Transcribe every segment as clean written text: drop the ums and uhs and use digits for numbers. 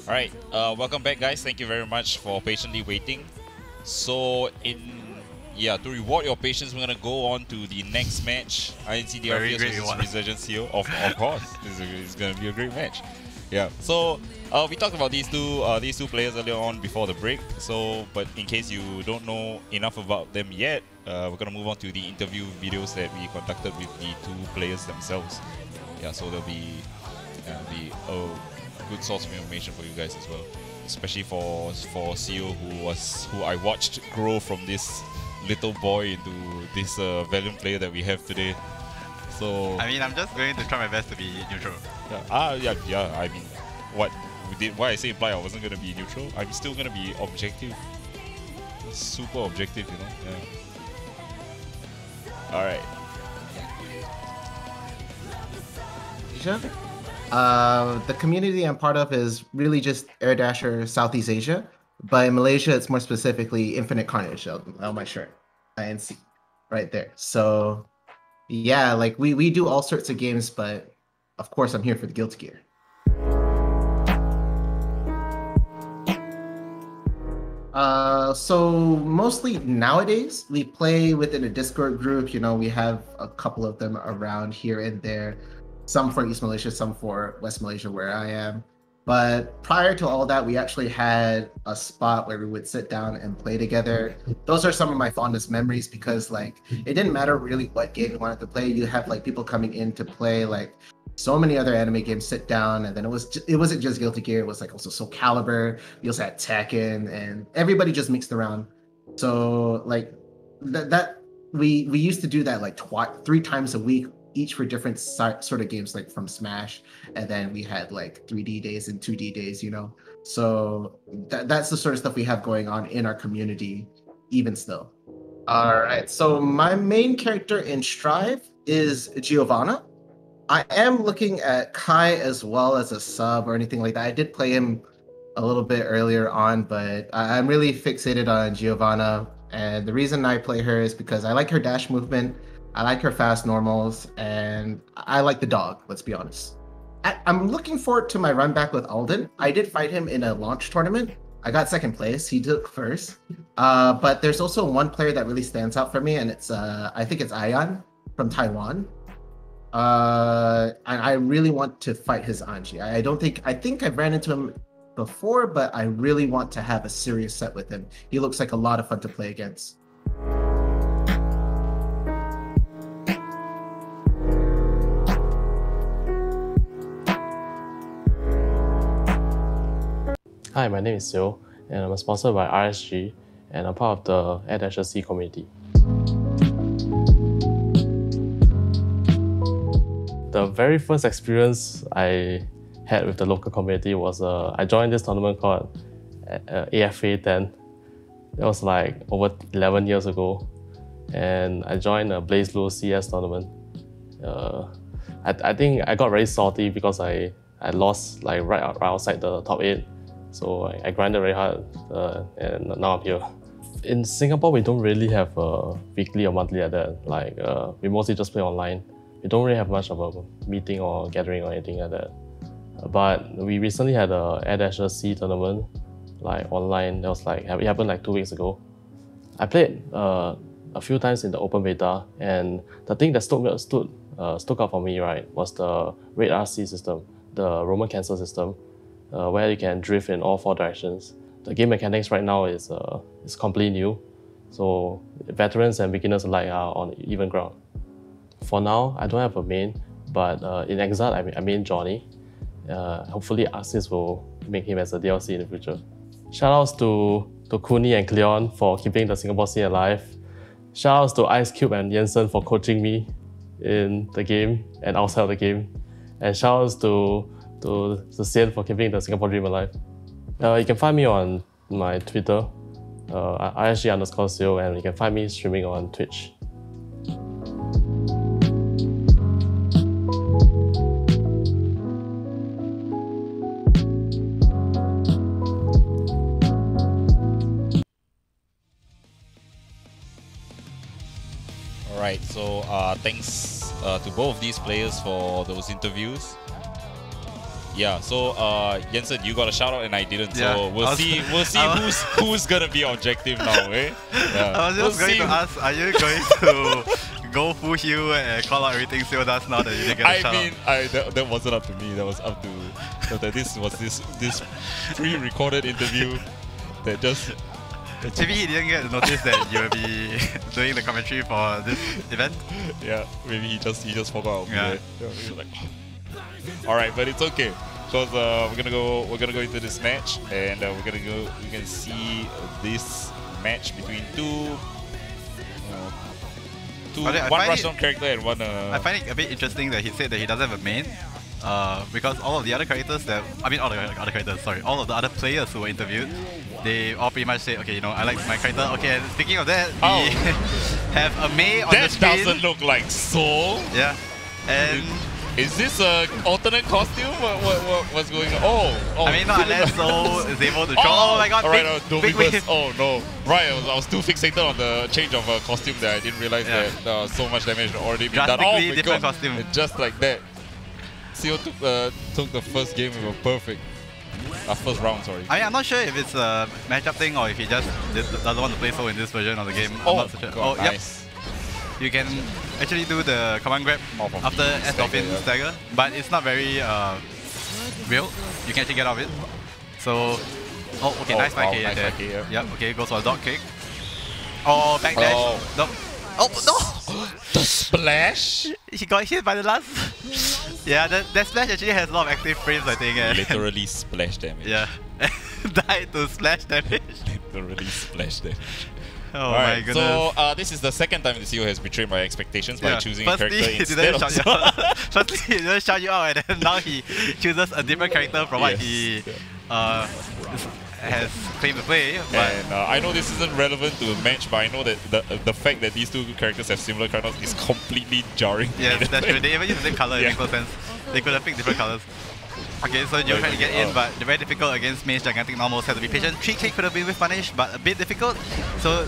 Alright, welcome back guys. Thank you very much for patiently waiting. So to reward your patience, we're gonna go on to the next match. INC DRPS versus Resurgence CEO. Of course, this is gonna be a great match. Yeah. So we talked about these two players earlier on before the break. So, but in case you don't know enough about them yet, we're gonna move on to the interview videos that we conducted with the two players themselves. Yeah. So there'll be a good source of information for you guys as well, especially for CEO, who I watched grow from this little boy into this valiant player that we have today. So I mean, I'm just going to try my best to be neutral. Yeah. I mean, what I say imply I wasn't gonna be neutral. I'm still gonna be objective, super objective, you know. Yeah. All right. The community I'm part of is really just Air Dasher Southeast Asia, but in Malaysia it's more specifically Infinite Carnage on my shirt, INC, right there. So yeah, like we do all sorts of games, but of course I'm here for the Guilty Gear. So mostly nowadays we play within a Discord group. You know, we have a couple of them around here and there. Some for East Malaysia, some for West Malaysia, where I am. But prior to all that, we actually had a spot where we would sit down and play together. Those are some of my fondest memories because, like, it didn't matter really what game you wanted to play. You have like people coming in to play like so many other anime games, sit down, and then it wasn't just Guilty Gear. It was like also Soul Calibur. We also had Tekken, and everybody just mixed around. So like we used to do that like 3 times a week, each for different sort of games, like from Smash, and then we had like 3D days and 2D days, you know. So that's the sort of stuff we have going on in our community even still. All right, so my main character in Strive is Giovanna. I am looking at Kai as well as a sub or anything like that. I did play him a little bit earlier on, but I'm really fixated on Giovanna, and the reason I play her is because I like her dash movement, I like her fast normals, and I like the dog, let's be honest. I'm looking forward to my run back with Alden. I did fight him in a launch tournament. I got second place, he took first. But there's also one player that really stands out for me, and it's I think it's Ayan from Taiwan. And I really want to fight his Anji. I think I've ran into him before, but I really want to have a serious set with him. He looks like a lot of fun to play against. Hi, my name is Seo, and I'm sponsored by RSG, and I'm part of the Air Dasher C community. The very first experience I had with the local community was I joined this tournament called AFA 10. That was like over 11 years ago, and I joined a BlazBlue CS tournament. I think I got very salty because I lost like right outside the top 8. So I grinded very hard, and now I'm here. In Singapore, we don't really have a weekly or monthly like that. Like we mostly just play online. We don't really have much of a meeting or gathering or anything like that. But we recently had a Air Dasher C tournament, like online. That was like it happened like 2 weeks ago. I played a few times in the open beta, and the thing that stood out for me, right, was the Raid RC system, the Roman Cancel system. Where you can drift in all 4 directions. The game mechanics right now is completely new, so veterans and beginners alike are on even ground. For now, I don't have a main, but in Exile, I main Johnny. Hopefully, Axis will make him as a DLC in the future. Shoutouts to Kuni and Cleon for keeping the Singapore scene alive. Shoutouts to Ice Cube and Jensen for coaching me in the game and outside of the game. And shoutouts to Sian for keeping the Singapore dream alive. You can find me on my Twitter, ISG_CEO, and you can find me streaming on Twitch. Alright, so thanks to both of these players for those interviews. yeah, so Jensen, you got a shout out and I didn't. Yeah, So we'll see who's gonna be objective now, eh? Yeah. I was just going to ask, are you going to go full heal and call out everything Seal does now that you didn't get a shout out? That wasn't up to me. That was up to this was this pre-recorded interview that just. Maybe he didn't get to notice that you will be doing the commentary for this event. Yeah, maybe he just forgot. Yeah. He was like, all right, but it's okay because we're gonna go into this match and we're gonna see this match between one Russian character and one. I find it a bit interesting that he said that he doesn't have a main. Because all of the other characters all of the other players who were interviewed, they all pretty much say, okay, you know, I like my character. Okay, and speaking of that, we have a Mei on the screen. That doesn't look like Soul. Yeah, and is this a alternate costume? What's going on? Oh, I mean, not unless Soul is able to draw. Oh my god, big wave. Oh no, right, I was too fixated on the change of costume that I didn't realize that so much damage had already been done. Oh my different god, costume. just like that. Seo took the first game with a perfect. First round, sorry. I mean, I'm not sure if it's a matchup thing or if he just doesn't want to play Soul in this version of the game. I'm not so sure. God, nice. Yep. You can actually do the command grab after S Dolphin stagger, but it's not very real. You can actually get out of it. So, okay, nice 5K. Nice 5K, yeah. Yep, okay, goes for a dog kick. Oh, backdash. No. Oh, no! The splash? He got hit by the last. Yeah, that splash actually has a lot of active frames, I think. Literally splash damage. Yeah. Died to splash damage. Literally splash damage. Oh my goodness. So this is the second time the CEO has betrayed my expectations by choosing a character instead of... Firstly, he didn't shout you out, and then now he chooses a different character from what he has claimed to play. But and I know this isn't relevant to the match, but I know that the fact that these two characters have similar characters is completely jarring. Yes, that's true. They even use the same color, it makes no sense. They could have picked different colors. Okay, so you're trying to get in, but very difficult against Mei's gigantic normals. Have to be patient. 3K could have been with punish, but a bit difficult. So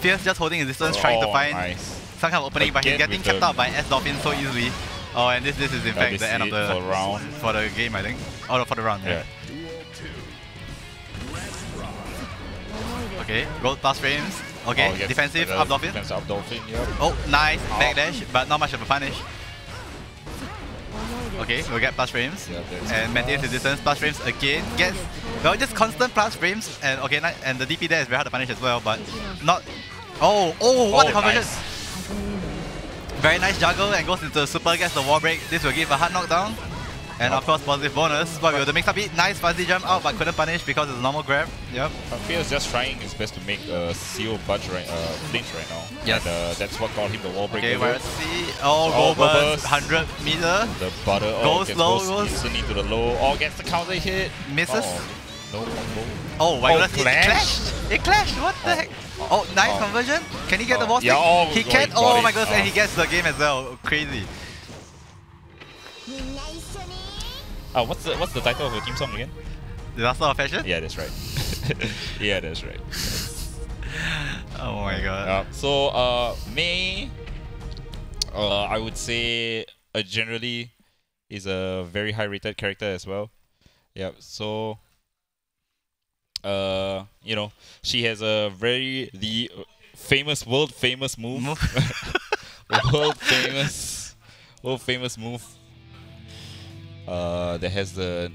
Fierce just holding his distance, trying to find some kind of opening, but he's getting kept out by S Dolphin so easily. Oh, and this is in fact the end of the round for the game, I think. Oh, no, for the round. Yeah. Okay, gold plus frames. Okay, defensive up Dolphin. Defensive up Dolphin, yep. Oh, nice backdash, but not much of a punish. Okay, we'll get plus frames and maintains the distance. Plus frames again gets just constant plus frames, and okay, and the DP there is very hard to punish as well, but not. Oh, what a conversion! Nice. Very nice juggle and goes into super, gets the wall break. This will give a hard knockdown, and of course positive bonus. But with the mix up it, nice fuzzy jump out, but couldn't punish because it's a normal grab. Yep. Fear's just trying his best to make CEO budge flinch right now. Yes. And that's what got him the wall break. Okay, where see? Go burst, 100 meter. The butter. Goes low, goes instantly to the low. Gets the counter hit. Misses. No combo. Oh my goodness, it clashed! It clashed, what the heck? Oh, nice conversion. Can he get the wall stick? Yeah, he can. Oh my goodness, and he gets the game as well. Crazy. What's the title of your team song again? Disaster of Fashion? Yeah, that's right. Yeah, that's right. Oh my god. So Mei, I would say generally is a very high rated character as well. Yeah, so you know, she has a the world famous move. world famous move that has the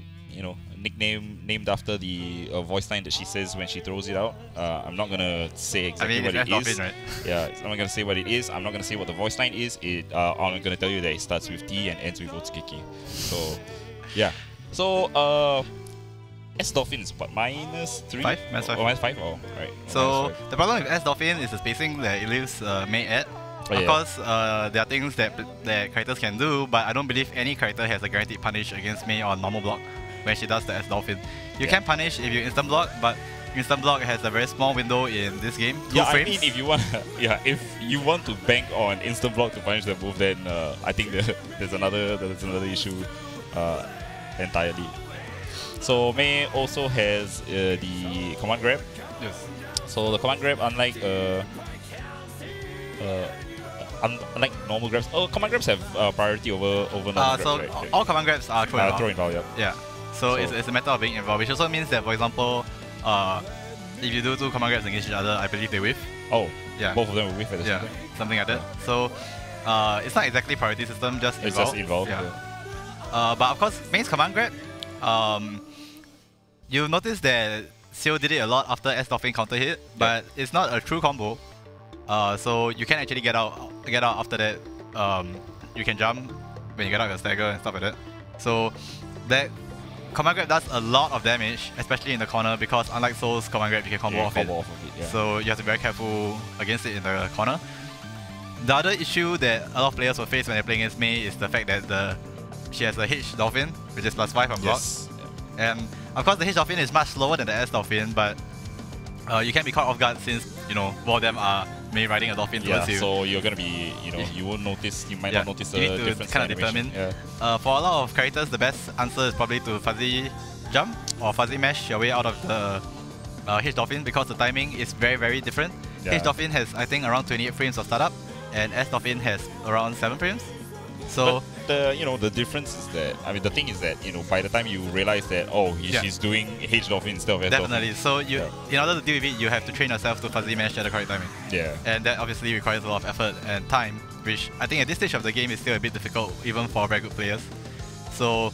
nickname named after the voice line that she says when she throws it out. I'm not gonna say exactly what it is. Right? Yeah, I'm not gonna say what it is. I'm not gonna say what the voice line is. I'm gonna tell you that it starts with T and ends with Otsukeki. So yeah. So S Dolphin is what, -3? -5? -5? Oh, right. So the problem with S Dolphin is the spacing that it leaves Mei at. Of course, there are things that characters can do, but I don't believe any character has a guaranteed punish against Mei on normal block when she does the S Dolphin. You can punish if you instant block, but instant block has a very small window in this game. 2 frames. I mean, if you want to bank on instant block to punish the move, then I think there's another issue entirely. So Mei also has the command grab. Yes. So the command grab, unlike normal grabs, command grabs have priority over normal grabs, right? All command grabs are throw in power, yeah. So it's a matter of being involved, which also means that, for example, if you do 2 command grabs against each other, I believe they whiff. Oh, yeah. Both of them will whiff at the same time? Something like that. So it's not exactly priority system, just it's involved. just involved. Yeah. But of course, mains command grab, you'll notice that Seo did it a lot after S Dolphin counter hit, but it's not a true combo. So you can actually get out after that. You can jump when you get out your stagger and stuff like that. So that command grab does a lot of damage, especially in the corner, because unlike Soul's command grab, you can combo off it. So you have to be very careful against it in the corner. The other issue that a lot of players will face when they're playing against Mei is the fact that she has a H Dolphin, which is +5 on block. And of course the H Dolphin is much slower than the S Dolphin, but you can be caught off guard since, you know, both of them are Mei riding a Dolphin towards you. So you're gonna be, you know, you won't notice, you might not notice the difference. Kind of determine. For a lot of characters, the best answer is probably to fuzzy jump or fuzzy mesh your way out of the H Dolphin, because the timing is very, very different. H Dolphin has, I think, around 28 frames of startup, and S Dolphin has around 7 frames. So the difference is that, I mean, the thing is that, you know, by the time you realize that, oh, she's doing H Dolphin instead of S Dolphin. Definitely. So in order to deal with it, you have to train yourself to fuzzy mesh at the correct timing. Yeah. And that obviously requires a lot of effort and time, which I think at this stage of the game is still a bit difficult, even for very good players. So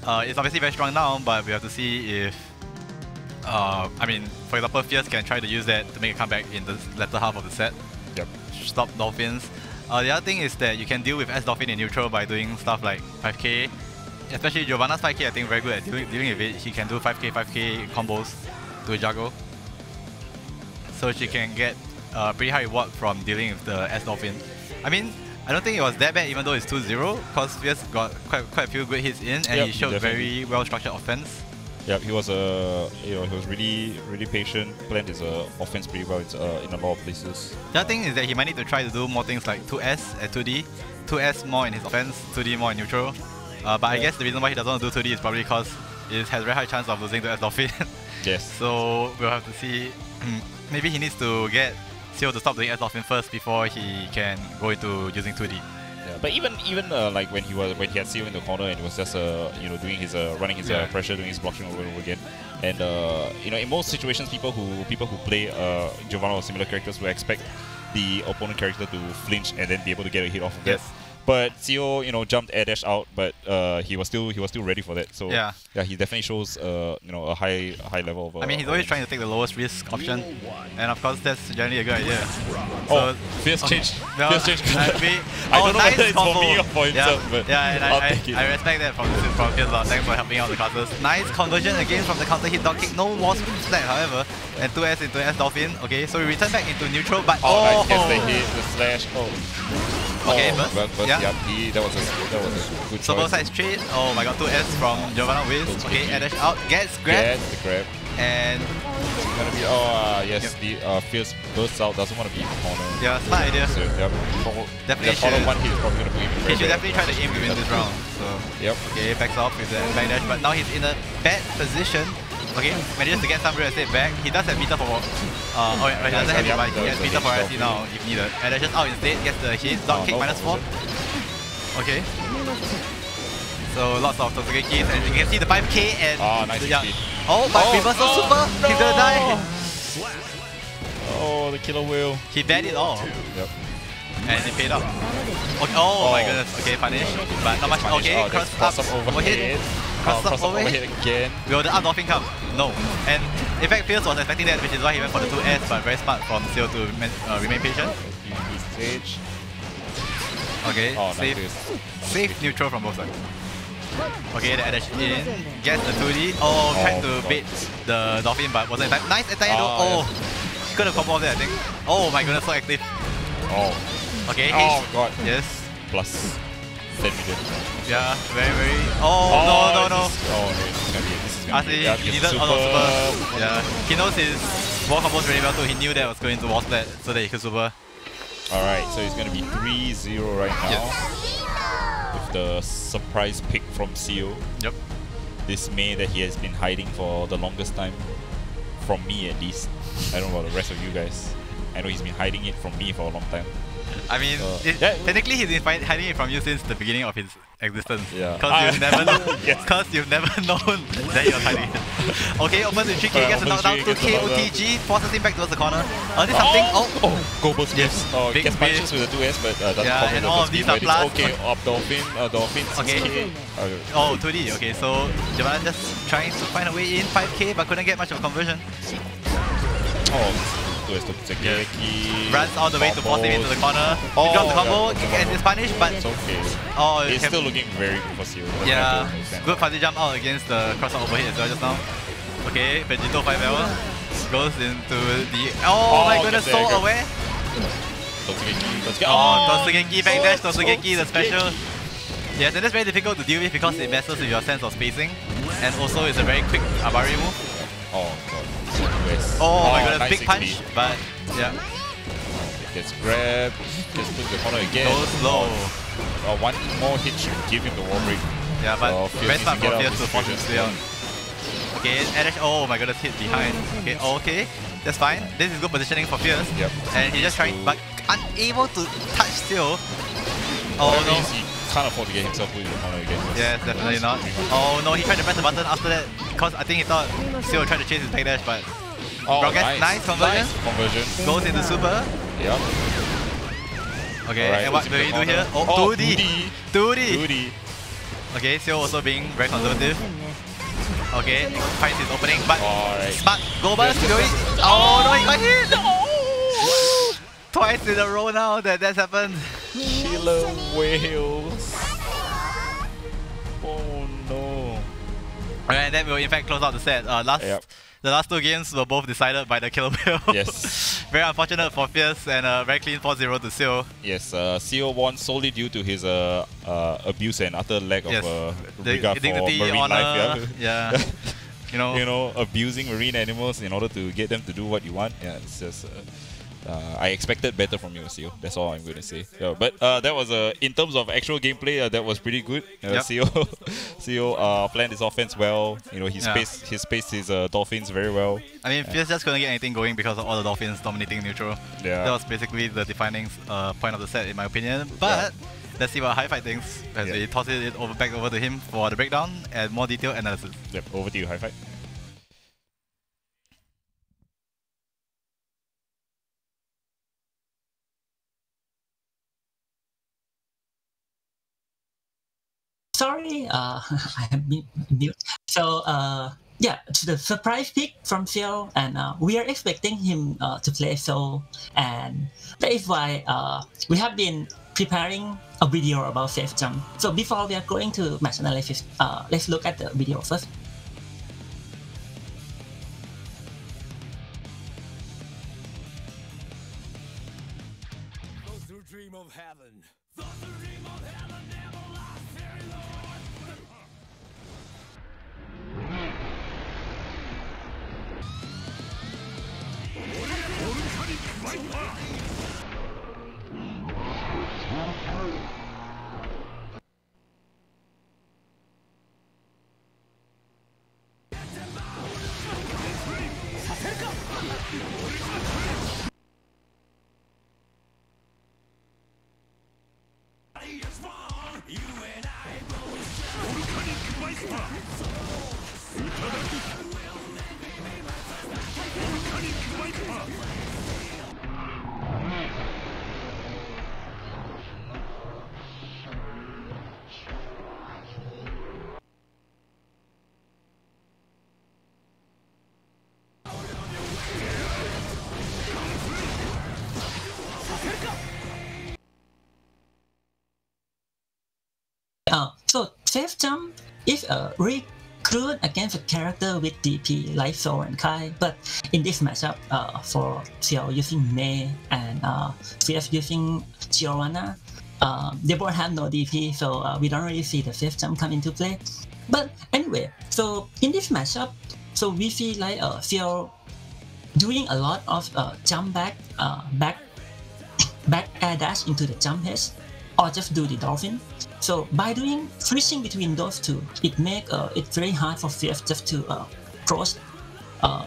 it's obviously very strong now, but we have to see if, I mean, for example, Fierce can try to use that to make a comeback in the latter half of the set. Yep. Stop Dolphins. The other thing is that you can deal with S Dolphin in neutral by doing stuff like 5k. Especially Giovanna's 5k, I think, very good at dealing with it. She can do 5k combos to juggle. So she can get pretty high reward from dealing with the S Dolphin. I mean, I don't think it was that bad, even though it's 2-0, because Fierce got quite a few good hits in, and he showed very well structured offense. Yeah, he was he was really patient, planned his offense pretty well in a lot of places. The other thing is that he might need to try to do more things like 2S at 2D, 2S more in his offense, 2D more in neutral. But I guess the reason why he doesn't want to do 2D is probably because it has a very high chance of losing to S Dolphin. Yes. So we'll have to see. Maybe he needs to get Seo to stop doing S Dolphin first before he can go into using 2D. Yeah, but even like when he had Seo in the corner and he was just doing his running his pressure, doing his blocking over and over again, and in most situations people who play Giovanna or similar characters will expect the opponent character to flinch and then be able to get a hit off of that. But Seo, jumped air dash out, but he was still ready for that. So yeah, he definitely shows a high level of. I mean, he's always trying to take the lowest risk option, and of course that's generally a good idea. So, Fierce change. Fierce change. I don't know whether it's for me or for himself, but and I respect that from Fierce. Thanks for helping out the classes. Nice conversion again from the counter hit dog kick. No more flat, however, and 2S into S Dolphin. Okay, so we return back into neutral, but nice, gets the hit, the slash. Okay, but that was a good so both sides trade. Oh my god, 2S from Giovanna with. Okay, air dash out, gets grab. Gets the grab. And gonna be the Fierce bursts out, doesn't want to be in the corner. Yeah, smart idea. So definitely corner one hit is probably gonna put him he should definitely try to aim within this round. So okay, backs off with the back dash, but now he's in a bad position. Okay, manages to get some real estate back. He does have meter for he doesn't have it, but he has meter for RSC now if needed. And then just out instead, gets the hit, dot kick -4. Okay. So lots of Totsuki, and you can see the 5k and nice but reversal super! No. He's gonna die! Oh, the killer wheel. He bet it all. Yep. And it paid off. Oh my goodness, okay, punish. But not much. Okay, cross up overhead. Cross up overhead again. Will the up Dolphin come? No. And in fact, Fierce was expecting that, which is why he went for the 2S, but very smart from Seo to remain patient. Okay, safe neutral from both sides. Okay, the dash in, gets the 2D. Tried to bait the Dolphin, but wasn't in time. Nice anti though. He could have comboed there, I think. Oh my goodness, so active. Okay, god. Yes. Plus 10 million. Yeah, very. No. This is gonna be he needed super. Yeah, he knows his wall combos really well too. He knew that was going to wall splat so that he could super. Alright, so it's gonna be 3-0 right now. Yes. With the surprise pick from Seo. Yep. This Mei that he has been hiding for the longest time. From me at least. I don't know about the rest of you guys. I know he's been hiding it from me for a long time. I mean, technically he's been hiding it from you since the beginning of his existence. Yeah. Because you've never, Yes. you've never known that you're hiding it. Okay, opens with 3K, gets a knockdown, 2K OTG, forces him back towards the corner. This something. Go Smith. Yes, Gets big punches with the 2S, but doesn't yeah, and all of these are plus. Okay, up Dolphin, Dolphin, 6K. Okay. Oh, 2D. Okay, so Giovanna just trying to find a way in 5K, but couldn't get much of a conversion. Oh, 2S to Tsugeki. Runs all the way to force him into the corner. He drops the combo and is punished, but it's okay. it's still looking very good for Seal. Yeah, good fuzzy jump out against the cross-out overhead as well just now. Okay, Vegito 5L goes into the... Oh my goodness, so aware. Totsugeki backdash, Totsugeki the special. Yes, and that's very difficult to deal with because it messes with your sense of spacing. And also it's a very quick Abari move. Oh god. Oh my goodness, nice big punch, but yeah. Gets grabbed, gets put in the corner again. Go slow. One more hit should give him the wall break. Yeah, but very smart for Fierce to force him to stay out. Okay, Adash, oh my goodness, hit behind. Okay, that's fine. This is good positioning for Fierce. Yep. And he's just trying, but unable to touch Seal. Oh no. He can't afford to get himself put in the corner again. Yes, definitely not. Oh no, he tried to press the button after that because I think he thought Seal would try to chase his backdash, but nice conversion. Goes into super. Yep. Okay, right, and what will he do here? Oh, 2D. Okay, Seal also being very conservative. Okay, finds his opening, but smart go burst. Oh no, he got hit! Twice in a row now that's happened. Killer whales. Oh no. And that will in fact close out the set. The last two games were both decided by the Killer Whale. Yes. Very unfortunate for Fierce and very clean 4-0 to Seal. Yes, Seal won solely due to his abuse and utter lack of regard for marine life. Yeah. You know, abusing marine animals in order to get them to do what you want. Yeah, it's just. I expected better from you, Seal. That's all I'm going to say. Yeah, but that was in terms of actual gameplay, that was pretty good. Seal planned his offense well. You know, he spaced his Dolphins very well. I mean, Fierce just couldn't get anything going because of all the Dolphins dominating neutral. Yeah. That was basically the defining point of the set, in my opinion. But let's see what Hi-Fi thinks as we toss it back over to him for the breakdown and more detailed analysis. Yep, over to you, Hi-Fi. Sorry, I have been mute. So, yeah, the surprise pick from Phil, and we are expecting him to play Soul, and that is why we have been preparing a video about safe jump. So before we are going to match analysis, let's look at the video first. Those who dream of heaven. So safe jump is a recruit against a character with DP like Soul and Kai, but in this matchup, for Xiao using Mei and Fierce using Giovanna, they both have no DP, so we don't really see the safe jump come into play. But anyway, so in this matchup, so we see like Xiao doing a lot of jump back air dash into the jump hedge, or just do the dolphin. So by switching between those two, it makes it very hard for Fierce just to cross.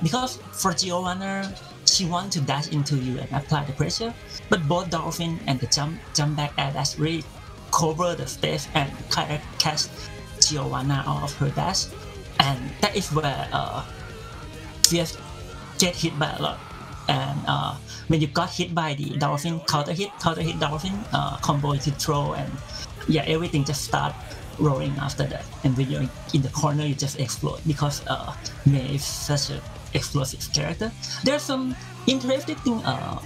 Because for Giovanna, she wants to dash into you and apply the pressure, but both Dolphin and the jump back air dash really cover the space and kind of catch Giovanna out of her dash, and that is where Fierce get hit by a lot. And when you got hit by the Dolphin counter hit Dolphin combo to throw, and yeah, everything just start rolling after that. And when you're in the corner, you just explode because Mei is such an explosive character. There's some interesting thing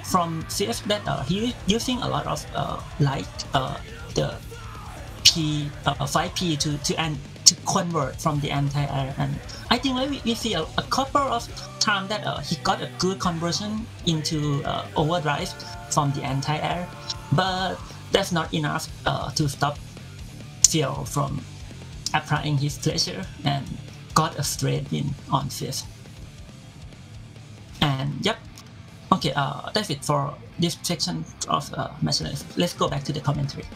from CF that he using a lot of the P 5P to convert from the anti-air, and I think we see a couple of times that he got a good conversion into overdrive from the anti-air, but that's not enough to stop Phil from applying his pleasure and got a straight win on 5th. And yep, okay, that's it for this section of match. Let's go back to the commentary.